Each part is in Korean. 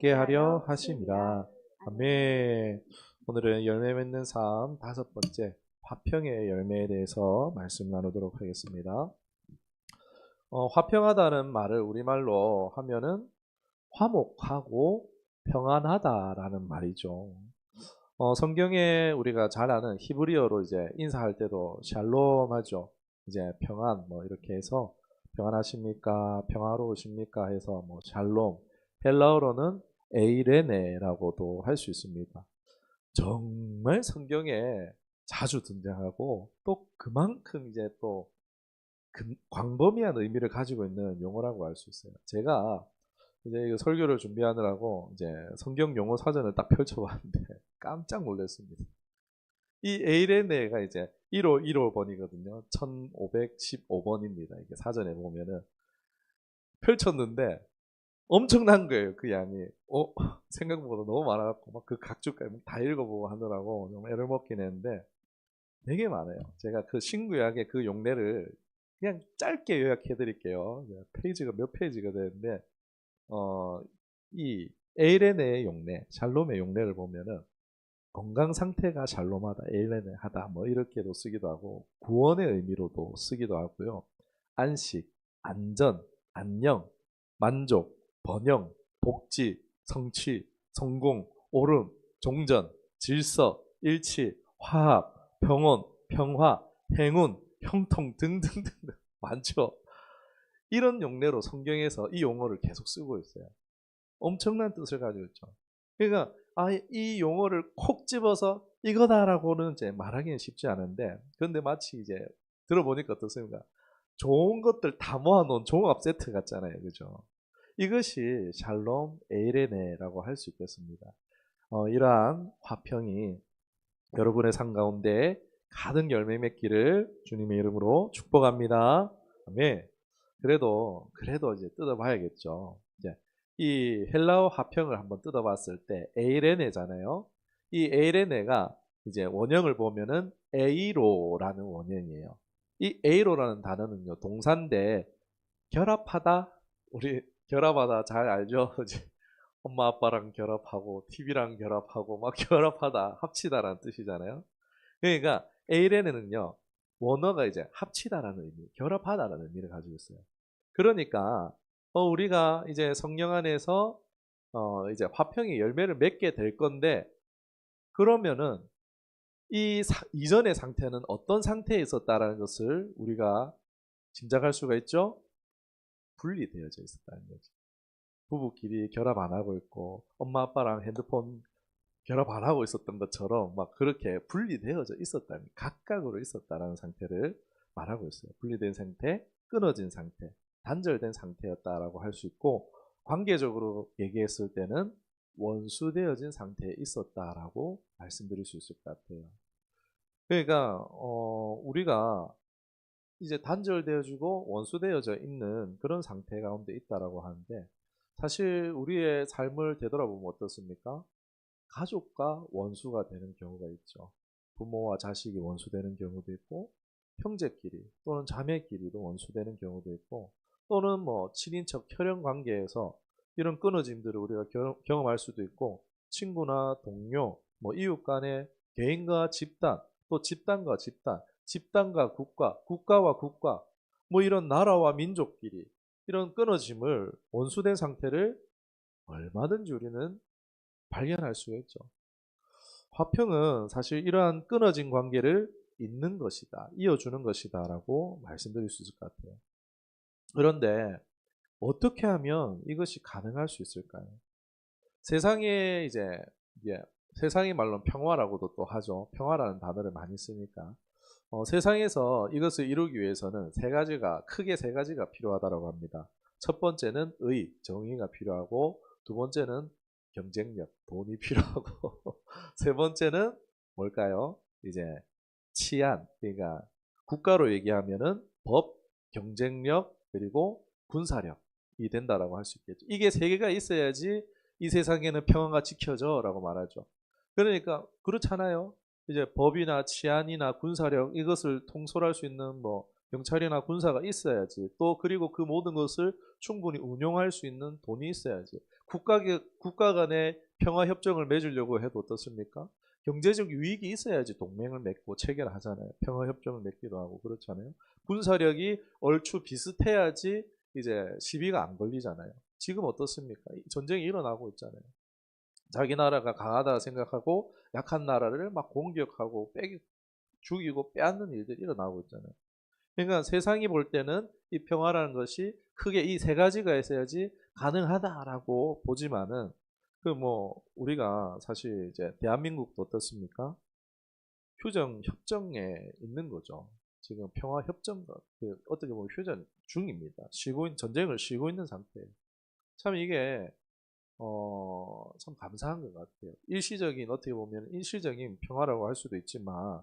함께 하려 하심이라. 아멘. 오늘은 열매 맺는 삶 다섯 번째 화평의 열매에 대해서 말씀 나누도록 하겠습니다. 화평하다는 말을 우리말로 하면은 화목하고 평안하다라는 말이죠. 성경에 우리가 잘 아는 히브리어로 이제 인사할 때도 샬롬 하죠. 이제 평안 뭐 이렇게 해서 평안하십니까? 평화로우십니까? 해서 뭐 샬롬. 헬라어로는 에이레네라고도 할 수 있습니다. 정말 성경에 자주 등장하고 또 그만큼 이제 또 광범위한 의미를 가지고 있는 용어라고 할 수 있어요. 제가 이제 이거 설교를 준비하느라고 이제 성경 용어 사전을 딱 펼쳐봤는데 깜짝 놀랐습니다. 이 에이레네가 이제 1호 1호번이거든요. 1515번입니다. 이게 사전에 보면은 펼쳤는데 엄청난 거예요. 그 양이. 생각보다 너무 많아갖고 막 그 각주까지 다 읽어보고 하느라고 좀 애를 먹긴 했는데 되게 많아요. 제가 그 신구약의 그 용례를 그냥 짧게 요약해 드릴게요. 페이지가 몇 페이지가 되는데 이 에이레네의 용례, 샬롬의 용례를 보면은 건강 상태가 샬롬하다, 에이레네하다 뭐 이렇게도 쓰기도 하고 구원의 의미로도 쓰기도 하고요. 안식, 안전, 안녕, 만족, 번영, 복지, 성취, 성공, 오름, 종전, 질서, 일치, 화합, 평온, 평화, 행운, 형통 등등등 많죠. 이런 용례로 성경에서 이 용어를 계속 쓰고 있어요. 엄청난 뜻을 가지고 있죠. 그러니까 이 용어를 콕 집어서 이거다라고는 이제 말하기는 쉽지 않은데, 그런데 마치 이제 들어보니까 어떻습니까? 좋은 것들 다 모아놓은 종합 세트 같잖아요, 그죠? 이것이 샬롬 에이레네라고 할 수 있겠습니다. 이러한 화평이 여러분의 삶 가운데 가득 열매 맺기를 주님의 이름으로 축복합니다. 아멘. 그래도 이제 뜯어봐야겠죠. 이제 이 헬라어 화평을 한번 뜯어봤을 때 에이레네잖아요. 이 에이레네가 이제 원형을 보면은 에이로라는 원형이에요. 이 에이로라는 단어는요 동사인데 결합하다, 우리 결합하다 잘 알죠? 이제 엄마 아빠랑 결합하고 TV랑 결합하고 막 결합하다 합치다라는 뜻이잖아요. 그러니까 에이레네는요 원어가 이제 합치다라는 의미, 결합하다라는 의미를 가지고 있어요. 그러니까 우리가 이제 성령 안에서 이제 화평의 열매를 맺게 될 건데, 그러면은 이전의 상태는 어떤 상태에 있었다라는 것을 우리가 짐작할 수가 있죠. 분리되어져 있었다는 거죠. 부부끼리 결합 안 하고 있고 엄마 아빠랑 핸드폰 결합 안 하고 있었던 것처럼 막 그렇게 분리되어져 있었다는, 각각으로 있었다라는 상태를 말하고 있어요. 분리된 상태, 끊어진 상태, 단절된 상태였다라고 할 수 있고, 관계적으로 얘기했을 때는 원수되어진 상태에 있었다라고 말씀드릴 수 있을 것 같아요. 그러니까 우리가 이제 단절되어지고 원수되어져 있는 그런 상태 가운데 있다라고 하는데, 사실 우리의 삶을 되돌아보면 어떻습니까? 가족과 원수가 되는 경우가 있죠. 부모와 자식이 원수되는 경우도 있고, 형제끼리 또는 자매끼리도 원수되는 경우도 있고, 또는 뭐 친인척 혈연 관계에서 이런 끊어짐들을 우리가 경험할 수도 있고, 친구나 동료, 뭐 이웃 간의, 개인과 집단, 또 집단과 집단, 집단과 국가, 국가와 국가, 뭐 이런 나라와 민족끼리 이런 끊어짐을, 원수된 상태를 얼마든지 우리는 발견할 수가 있죠. 화평은 사실 이러한 끊어진 관계를 잇는 것이다, 이어주는 것이다 라고 말씀드릴 수 있을 것 같아요. 그런데 어떻게 하면 이것이 가능할 수 있을까요? 세상에 이제 세상의 말로는 평화라고도 또 하죠. 평화라는 단어를 많이 쓰니까 세상에서 이것을 이루기 위해서는 크게 세 가지가 필요하다고 합니다. 첫 번째는 정의가 필요하고, 두 번째는 경쟁력, 돈이 필요하고, 세 번째는 뭘까요? 이제 치안, 그러니까 국가로 얘기하면은 법, 경쟁력, 그리고 군사력이 된다라고 할 수 있겠죠. 이게 세 개가 있어야지 이 세상에는 평화가 지켜져라고 말하죠. 그러니까 그렇잖아요. 이제 법이나 치안이나 군사력, 이것을 통솔할 수 있는 뭐 경찰이나 군사가 있어야지, 또 그리고 그 모든 것을 충분히 운용할 수 있는 돈이 있어야지, 국가 간의 평화 협정을 맺으려고 해도 어떻습니까? 경제적 유익이 있어야지 동맹을 맺고 체결하잖아요. 평화 협정을 맺기도 하고 그렇잖아요. 군사력이 얼추 비슷해야지 이제 시비가 안 걸리잖아요. 지금 어떻습니까? 전쟁이 일어나고 있잖아요. 자기 나라가 강하다 생각하고 약한 나라를 막 공격하고 죽이고 빼앗는 일들이 일어나고 있잖아요. 그러니까 세상이 볼 때는 이 평화라는 것이 크게 이 세 가지가 있어야지 가능하다라고 보지만은 그 뭐 우리가 사실 이제 대한민국도 어떻습니까? 휴전 협정에 있는 거죠. 지금 평화 협정과 어떻게 보면 휴전 중입니다. 전쟁을 쉬고 있는 상태예요. 참 이게 참 감사한 것 같아요. 어떻게 보면 일시적인 평화라고 할 수도 있지만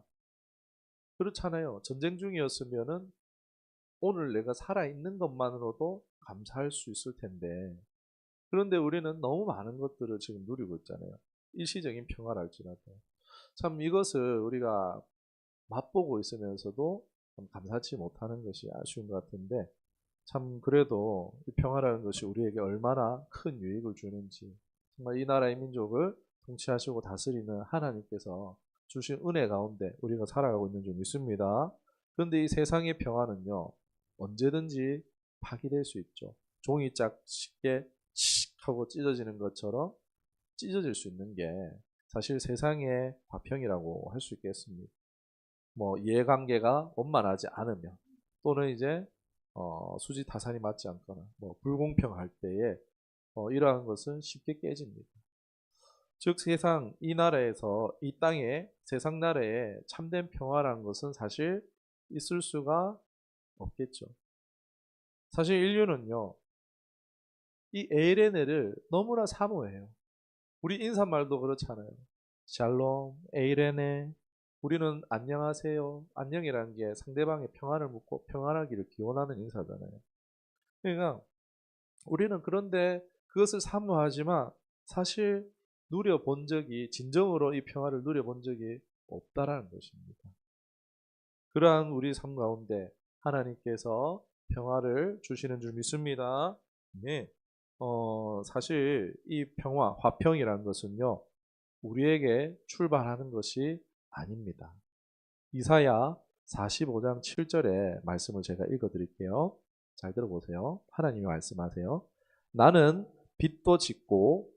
그렇잖아요. 전쟁 중이었으면은 오늘 내가 살아있는 것만으로도 감사할 수 있을 텐데 그런데 우리는 너무 많은 것들을 지금 누리고 있잖아요. 일시적인 평화랄지라도. 참 이것을 우리가 맛보고 있으면서도 참 감사치 못하는 것이 아쉬운 것 같은데 참 그래도 이 평화라는 것이 우리에게 얼마나 큰 유익을 주는지 정말 이 나라의 민족을 통치하시고 다스리는 하나님께서 주신 은혜 가운데 우리가 살아가고 있는 줄 믿습니다. 그런데 이 세상의 평화는요 언제든지 파기될 수 있죠. 종이짝 쉽게 칙 하고 찢어지는 것처럼 찢어질 수 있는 게 사실 세상의 화평이라고 할 수 있겠습니다. 뭐 이해관계가 원만하지 않으면 또는 이제 수지 타산이 맞지 않거나 뭐 불공평할 때에 이러한 것은 쉽게 깨집니다. 즉 세상 이 나라에서 이 땅에 세상 나라에 참된 평화라는 것은 사실 있을 수가 없겠죠. 사실 인류는요 이 에이레네를 너무나 사모해요. 우리 인사말도 그렇잖아요. 샬롬, 에이레네. 우리는 안녕하세요. 안녕이라는 게 상대방의 평안을 묻고 평안하기를 기원하는 인사잖아요. 그러니까 우리는 그런데 그것을 사모하지만 사실 진정으로 이 평화를 누려본 적이 없다라는 것입니다. 그러한 우리 삶 가운데 하나님께서 평화를 주시는 줄 믿습니다. 네. 사실 이 평화, 화평이라는 것은요, 우리에게 출발하는 것이 아닙니다. 이사야 45장 7절의 말씀을 제가 읽어드릴게요. 잘 들어보세요. 하나님이 말씀하세요. 나는 빛도 짓고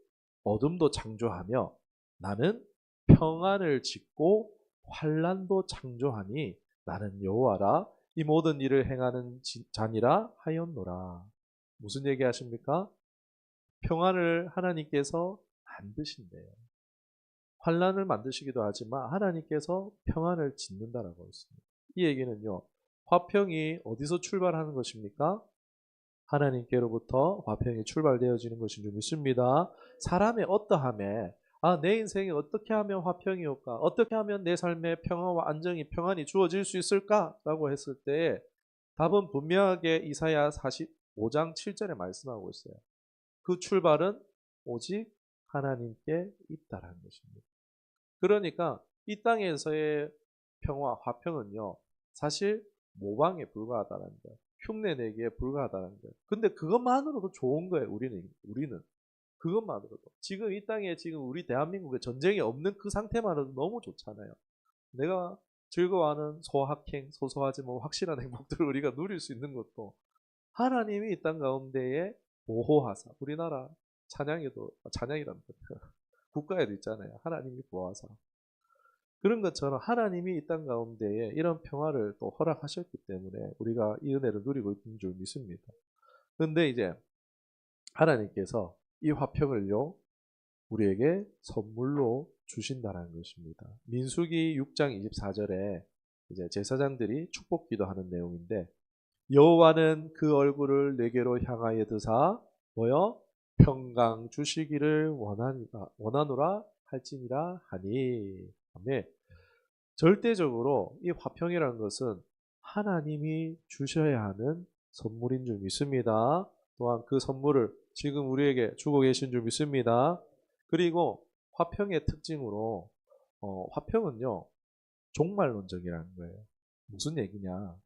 어둠도 창조하며 나는 평안을 짓고 환란도 창조하니 나는 여호와라 이 모든 일을 행하는 자니라 하였노라. 무슨 얘기 하십니까? 평안을 하나님께서 만드신대요. 환란을 만드시기도 하지만 하나님께서 평안을 짓는다라고 했습니다. 이 얘기는요. 화평이 어디서 출발하는 것입니까? 하나님께로부터 화평이 출발되어지는 것인 줄 믿습니다. 사람의 어떠함에 내 인생이 어떻게 하면 화평이 올까? 어떻게 하면 내 삶의 평화와 평안이 주어질 수 있을까? 라고 했을 때 답은 분명하게 이사야 45장 7절에 말씀하고 있어요. 그 출발은 오직 하나님께 있다라는 것입니다. 그러니까 이 땅에서의 평화, 화평은요. 사실 모방에 불과하다는 거예요. 흉내내기에 불과하다는 거예요. 근데 그것만으로도 좋은 거예요. 우리는. 그것만으로도. 지금 이 땅에 지금 우리 대한민국에 전쟁이 없는 그 상태만으로도 너무 좋잖아요. 내가 즐거워하는 소소하지 뭐 확실한 행복들을 우리가 누릴 수 있는 것도 하나님이 이 땅 가운데에 보호하사. 우리나라 찬양이란다. 국가에도 있잖아요. 하나님이 보호하사. 그런 것처럼 하나님이 이 땅 가운데에 이런 평화를 또 허락하셨기 때문에 우리가 이 은혜를 누리고 있는 줄 믿습니다. 그런데 이제 하나님께서 이 화평을요, 우리에게 선물로 주신다는 것입니다. 민수기 6장 24절에 이제 제사장들이 축복 기도하는 내용인데 여호와는 그 얼굴을 내게로 향하여 드사 뭐요? 평강 주시기를 원하노라 할지니라 하니. 아멘. 절대적으로 이 화평이라는 것은 하나님이 주셔야 하는 선물인 줄 믿습니다. 또한 그 선물을 지금 우리에게 주고 계신 줄 믿습니다. 그리고 화평의 특징으로 화평은요 종말론적이라는 거예요. 무슨 얘기냐?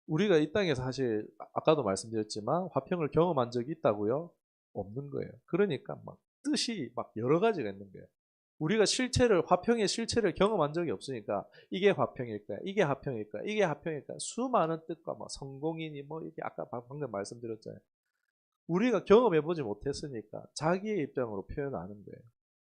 우리가 이 땅에서 사실 아까도 말씀드렸지만 화평을 경험한 적이 있다고요? 없는 거예요. 그러니까 막 뜻이 막 여러 가지가 있는 거예요. 우리가 화평의 실체를 경험한 적이 없으니까 이게 화평일까, 이게 합평일까, 이게 합평일까, 수많은 뜻과 뭐 성공이니 뭐 이게 아까 방금 말씀드렸잖아요. 우리가 경험해보지 못했으니까 자기의 입장으로 표현하는 거예요.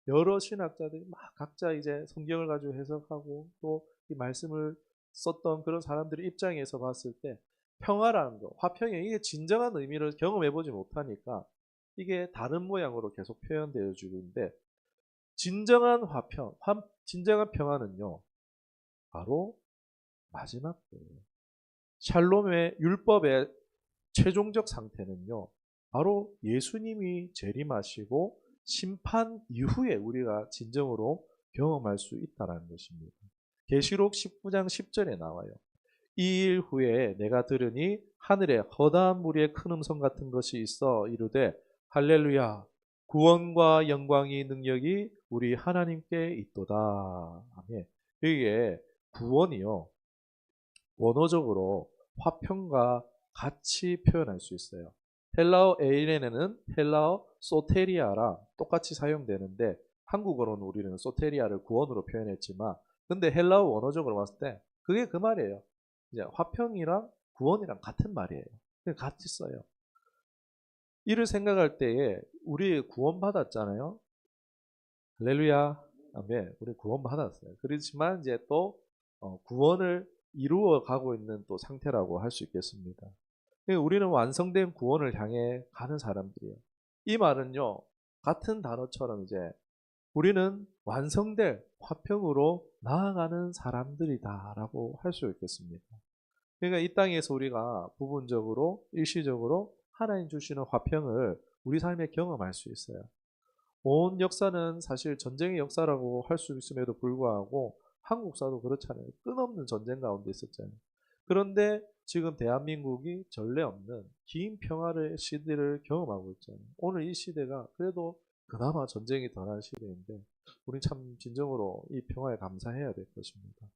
여러 신학자들이 막 각자 이제 성경을 가지고 해석하고 또 이 말씀을 썼던 그런 사람들의 입장에서 봤을 때 평화라는 거, 화평의 이게 진정한 의미를 경험해보지 못하니까 이게 다른 모양으로 계속 표현되어 주는데 진정한 화평, 진정한 평화는요, 바로 마지막 거예요. 샬롬의 율법의 최종적 상태는요, 바로 예수님이 재림하시고 심판 이후에 우리가 진정으로 경험할 수 있다는 것입니다. 계시록 19장 10절에 나와요. 이 일 후에 내가 들으니 하늘에 허다한 무리의 큰 음성 같은 것이 있어 이르되 할렐루야 구원과 영광이 능력이 우리 하나님께 있도다. 아멘. 여기에 구원이요, 원어적으로 화평과 같이 표현할 수 있어요. 헬라어 에이레네는 헬라어 소테리아랑 똑같이 사용되는데 한국어로는 우리는 소테리아를 구원으로 표현했지만 근데 헬라어 원어적으로 봤을 때 그게 그 말이에요. 이제 화평이랑 구원이랑 같은 말이에요. 같이 써요. 이를 생각할 때에 우리 구원받았잖아요. 할렐루야. 아멘. 우리 구원받았어요. 그렇지만 이제 또 구원을 이루어 가고 있는 또 상태라고 할 수 있겠습니다. 우리는 완성된 구원을 향해 가는 사람들이에요. 이 말은요, 같은 단어처럼 이제 우리는 완성될 화평으로 나아가는 사람들이다라고 할 수 있겠습니다. 그러니까 이 땅에서 우리가 부분적으로, 일시적으로 하나님 주시는 화평을 우리 삶에 경험할 수 있어요. 온 역사는 사실 전쟁의 역사라고 할 수 있음에도 불구하고 한국사도 그렇잖아요. 끊없는 전쟁 가운데 있었잖아요. 그런데 지금 대한민국이 전례 없는 긴 평화의 시대를 경험하고 있잖아요. 오늘 이 시대가 그래도 그나마 전쟁이 덜한 시대인데 우리 참 진정으로 이 평화에 감사해야 될 것입니다.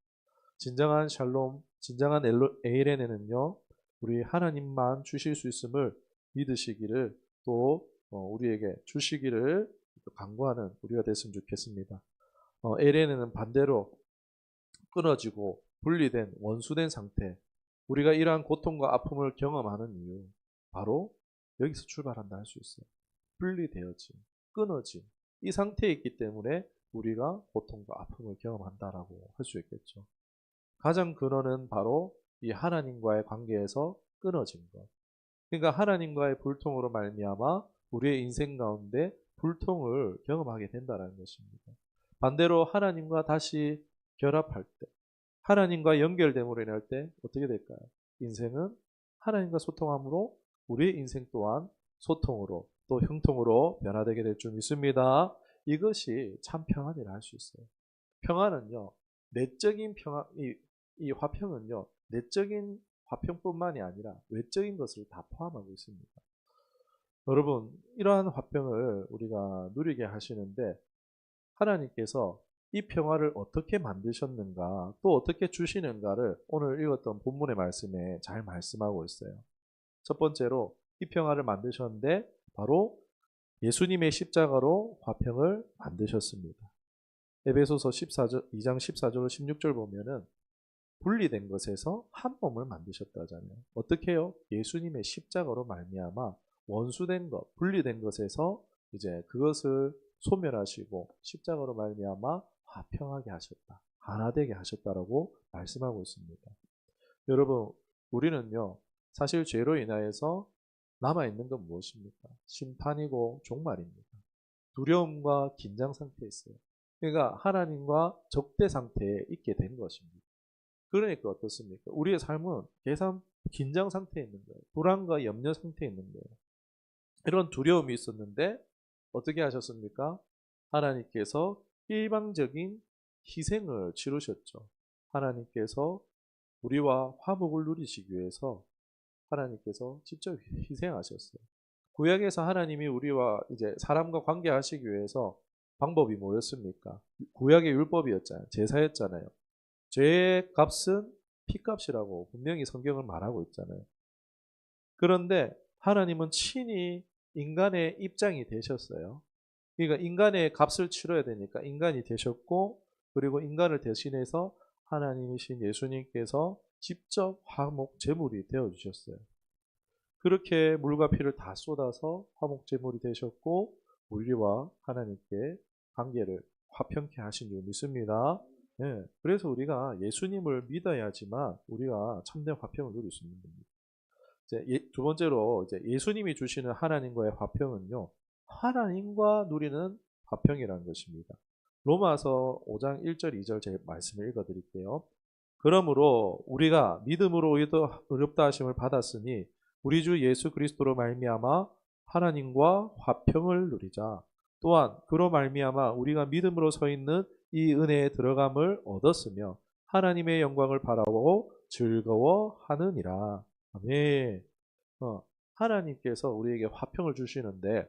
진정한 샬롬, 진정한 에이레네는요, 우리 하나님만 주실 수 있음을 믿으시기를 또 우리에게 주시기를 간구하는 우리가 됐으면 좋겠습니다. 에이레네는 반대로 끊어지고 분리된 원수된 상태, 우리가 이러한 고통과 아픔을 경험하는 이유, 바로 여기서 출발한다 할 수 있어요. 분리되어진, 끊어진 이 상태에 있기 때문에 우리가 고통과 아픔을 경험한다라고 할 수 있겠죠. 가장 근원은 바로 이 하나님과의 관계에서 끊어진 것. 그러니까 하나님과의 불통으로 말미암아 우리의 인생 가운데 불통을 경험하게 된다는 것입니다. 반대로 하나님과 다시 결합할 때, 하나님과 연결됨으로 인할 때 어떻게 될까요? 인생은 하나님과 소통함으로 우리의 인생 또한 소통으로 또 형통으로 변화되게 될 줄 믿습니다. 이것이 참 평안이라 할 수 있어요. 평안은요, 내적인 평안, 이 화평은요, 내적인 화평뿐만이 아니라 외적인 것을 다 포함하고 있습니다. 여러분, 이러한 화평을 우리가 누리게 하시는데 하나님께서 이 평화를 어떻게 만드셨는가, 또 어떻게 주시는가를 오늘 읽었던 본문의 말씀에 잘 말씀하고 있어요. 첫 번째로 이 평화를 만드셨는데 바로 예수님의 십자가로 화평을 만드셨습니다. 에베소서 2장 14절 16절 보면은 분리된 것에서 한 몸을 만드셨다잖아요. 어떻게 해요? 예수님의 십자가로 말미암아 원수된 것, 분리된 것에서 이제 그것을 소멸하시고 십자가로 말미암아 화평하게 하셨다. 하나 되게 하셨다라고 말씀하고 있습니다. 여러분, 우리는요, 사실 죄로 인하여서 남아있는 건 무엇입니까? 심판이고 종말입니다. 두려움과 긴장 상태에 있어요. 그러니까 하나님과 적대 상태에 있게 된 것입니다. 그러니까 어떻습니까? 우리의 삶은 계속 긴장 상태에 있는 거예요. 불안과 염려 상태에 있는 거예요. 이런 두려움이 있었는데 어떻게 하셨습니까? 하나님께서 일방적인 희생을 치르셨죠. 하나님께서 우리와 화목을 누리시기 위해서 하나님께서 직접 희생하셨어요. 구약에서 하나님이 우리와 이제 사람과 관계하시기 위해서 방법이 뭐였습니까? 구약의 율법이었잖아요. 제사였잖아요. 죄의 값은 피값이라고 분명히 성경을 말하고 있잖아요. 그런데 하나님은 친히 인간의 입장이 되셨어요. 그러니까 인간의 값을 치러야 되니까 인간이 되셨고, 그리고 인간을 대신해서 하나님이신 예수님께서 직접 화목 제물이 되어 주셨어요. 그렇게 물과 피를 다 쏟아서 화목 제물이 되셨고, 우리와 하나님께 관계를 화평케 하신 줄 믿습니다. 예, 그래서 우리가 예수님을 믿어야지만 우리가 참된 화평을 누릴 수 있는 겁니다. 이제 두 번째로 이제 예수님이 주시는 하나님과의 화평은요, 하나님과 누리는 화평이라는 것입니다. 로마서 5장 1절 2절 제 말씀을 읽어드릴게요. 그러므로 우리가 믿음으로 의롭다 하심을 받았으니 우리 주 예수 그리스도로 말미암아 하나님과 화평을 누리자. 또한 그로 말미암아 우리가 믿음으로 서 있는 이 은혜에 들어감을 얻었으며 하나님의 영광을 바라보고 즐거워하느니라. 아멘. 하나님께서 우리에게 화평을 주시는데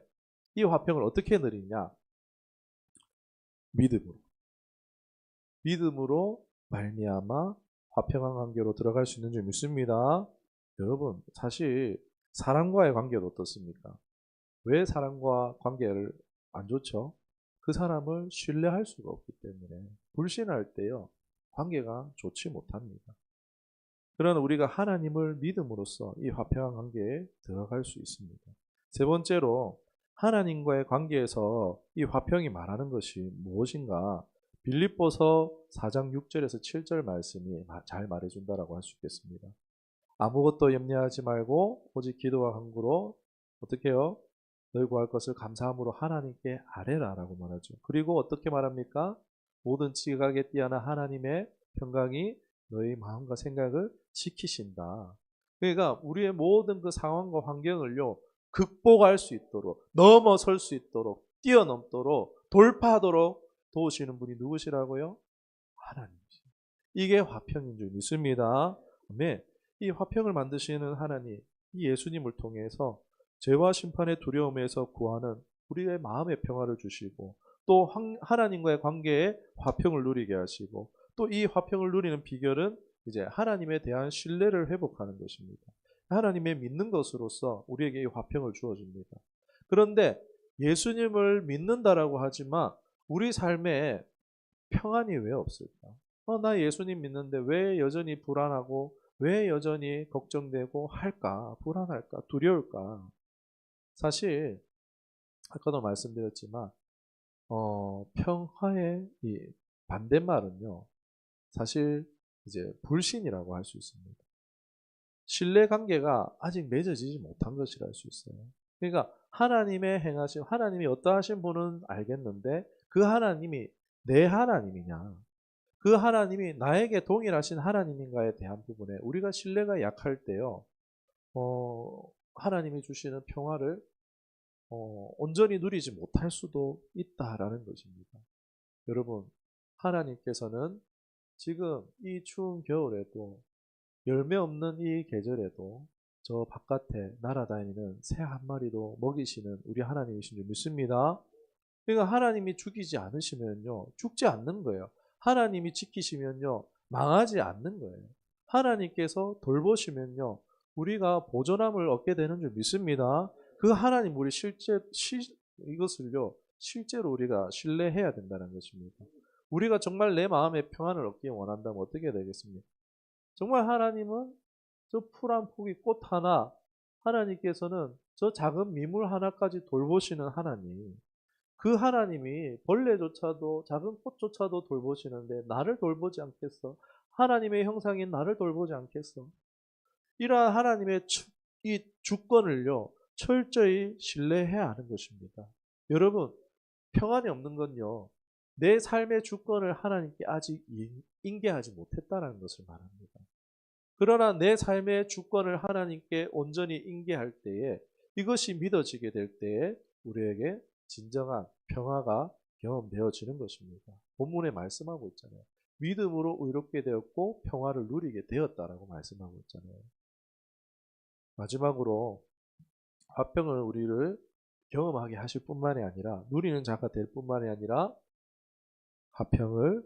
이 화평을 어떻게 누리냐? 믿음으로. 믿음으로 말미암아 화평한 관계로 들어갈 수 있는 줄 믿습니다. 여러분, 사실 사람과의 관계도 어떻습니까? 왜 사람과 관계를 안 좋죠? 그 사람을 신뢰할 수가 없기 때문에 불신할 때요, 관계가 좋지 못합니다. 그러나 우리가 하나님을 믿음으로써 이 화평한 관계에 들어갈 수 있습니다. 세 번째로 하나님과의 관계에서 이 화평이 말하는 것이 무엇인가? 빌립보서 4장 6절에서 7절 말씀이 잘 말해준다라고 할 수 있겠습니다. 아무것도 염려하지 말고 오직 기도와 간구로 어떻게 해요? 너희 구할 것을 감사함으로 하나님께 아뢰라라고 말하죠. 그리고 어떻게 말합니까? 모든 지각에 뛰어난 하나님의 평강이 너희 마음과 생각을 지키신다. 그러니까 우리의 모든 그 상황과 환경을요, 극복할 수 있도록, 넘어설 수 있도록, 뛰어넘도록, 돌파하도록 도우시는 분이 누구시라고요? 하나님이시. 이게 화평인 줄 믿습니다. 아멘. 이 화평을 만드시는 하나님, 이 예수님을 통해서 죄와 심판의 두려움에서 구하는 우리의 마음의 평화를 주시고, 또 하나님과의 관계에 화평을 누리게 하시고, 또 이 화평을 누리는 비결은 이제 하나님에 대한 신뢰를 회복하는 것입니다. 하나님의 믿는 것으로서 우리에게 이 화평을 주어줍니다. 그런데 예수님을 믿는다라고 하지만 우리 삶에 평안이 왜 없을까? 나 예수님 믿는데 왜 여전히 불안하고 왜 여전히 걱정되고 할까? 불안할까? 두려울까? 사실 아까도 말씀드렸지만 평화의 이 반대말은요, 사실 이제 불신이라고 할 수 있습니다. 신뢰 관계가 아직 맺어지지 못한 것이라 할 수 있어요. 그러니까 하나님의 행하심, 하나님이 어떠하신 분은 알겠는데 그 하나님이 내 하나님이냐, 그 하나님이 나에게 동일하신 하나님인가에 대한 부분에 우리가 신뢰가 약할 때요, 하나님이 주시는 평화를 온전히 누리지 못할 수도 있다라는 것입니다. 여러분, 하나님께서는 지금 이 추운 겨울에도, 열매 없는 이 계절에도 저 바깥에 날아다니는 새 한 마리도 먹이시는 우리 하나님이신 줄 믿습니다. 그러니까 하나님이 죽이지 않으시면요, 죽지 않는 거예요. 하나님이 지키시면요, 망하지 않는 거예요. 하나님께서 돌보시면요, 우리가 보존함을 얻게 되는 줄 믿습니다. 그 하나님, 우리 이것을요, 실제로 우리가 신뢰해야 된다는 것입니다. 우리가 정말 내 마음의 평안을 얻기 원한다면 어떻게 되겠습니까? 정말 하나님은 저 풀 한 포기 꽃 하나, 하나님께서는 저 작은 미물 하나까지 돌보시는 하나님. 그 하나님이 벌레조차도, 작은 꽃조차도 돌보시는데 나를 돌보지 않겠어? 하나님의 형상인 나를 돌보지 않겠어? 이러한 하나님의 이 주권을요, 철저히 신뢰해야 하는 것입니다. 여러분, 평안이 없는 건요, 내 삶의 주권을 하나님께 아직 인계하지 못했다는 것을 말합니다. 그러나 내 삶의 주권을 하나님께 온전히 인계할 때에, 이것이 믿어지게 될 때에 우리에게 진정한 평화가 경험되어지는 것입니다. 본문에 말씀하고 있잖아요. 믿음으로 의롭게 되었고 평화를 누리게 되었다라고 말씀하고 있잖아요. 마지막으로 화평을 우리를 경험하게 하실 뿐만이 아니라, 누리는 자가 될 뿐만이 아니라 화평을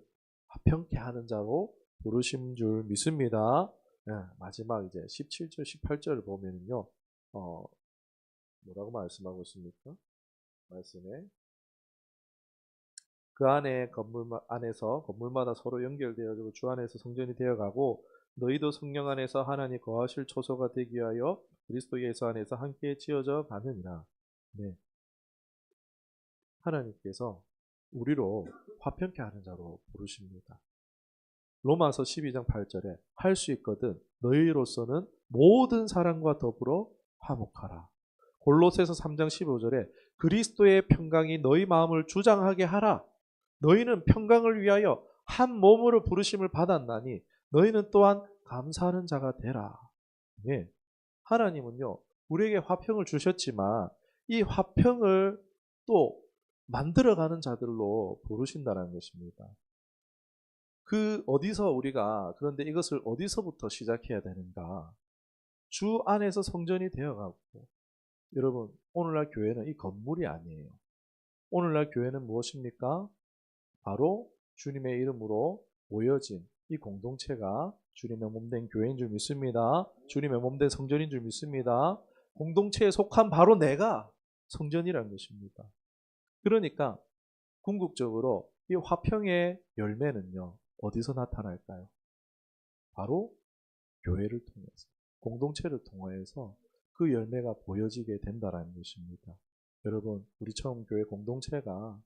화평케 하는 자로 부르신 줄 믿습니다. 네, 마지막 이제 17절, 18절을 보면요, 뭐라고 말씀하고 있습니까? 말씀에 그 안에 안에서 건물마다 서로 연결되어지고 주 안에서 성전이 되어가고 너희도 성령 안에서 하나님 거하실 초소가 되기 위하여 그리스도 예수 안에서 함께 지어져 가느니라. 네, 하나님께서 우리로 화평케 하는 자로 부르십니다. 로마서 12장 8절에 할 수 있거든 너희로서는 모든 사람과 더불어 화목하라. 골로새서 3장 15절에 그리스도의 평강이 너희 마음을 주장하게 하라. 너희는 평강을 위하여 한 몸으로 부르심을 받았나니 너희는 또한 감사하는 자가 되라. 예. 하나님은요, 우리에게 화평을 주셨지만 이 화평을 또 만들어가는 자들로 부르신다는 것입니다. 그런데 이것을 어디서부터 시작해야 되는가? 주 안에서 성전이 되어가고, 여러분, 오늘날 교회는 이 건물이 아니에요. 오늘날 교회는 무엇입니까? 바로 주님의 이름으로 모여진 이 공동체가 주님의 몸된 교회인 줄 믿습니다. 주님의 몸된 성전인 줄 믿습니다. 공동체에 속한 바로 내가 성전이라는 것입니다. 그러니까 궁극적으로 이 화평의 열매는요, 어디서 나타날까요? 바로 교회를 통해서, 공동체를 통해서 그 열매가 보여지게 된다는 것입니다. 여러분, 우리 처음 교회 공동체가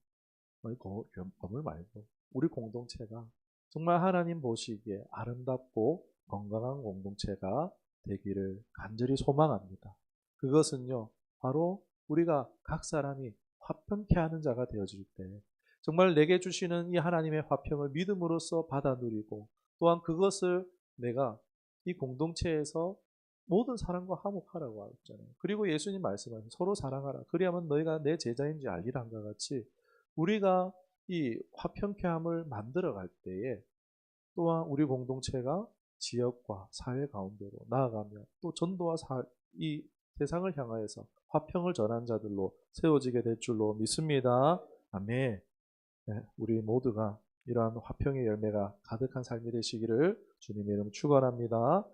건물 말고 우리 공동체가 정말 하나님 보시기에 아름답고 건강한 공동체가 되기를 간절히 소망합니다. 그것은요, 바로 우리가 각 사람이 화평케 하는 자가 되어질 때 정말 내게 주시는 이 하나님의 화평을 믿음으로써 받아 누리고 또한 그것을 내가 이 공동체에서 모든 사람과 화목하라고 하셨잖아요. 그리고 예수님 말씀하신 서로 사랑하라. 그리하면 너희가 내 제자인지 알리라 한것 같이 우리가 이 화평케함을 만들어 갈 때에 또한 우리 공동체가 지역과 사회 가운데로 나아가며 또 전도와 이 세상을 향하여서 화평을 전한 자들로 세워지게 될 줄로 믿습니다. 아멘. 네, 우리 모두가 이러한 화평의 열매가 가득한 삶이 되시기를 주님의 이름 축원합니다.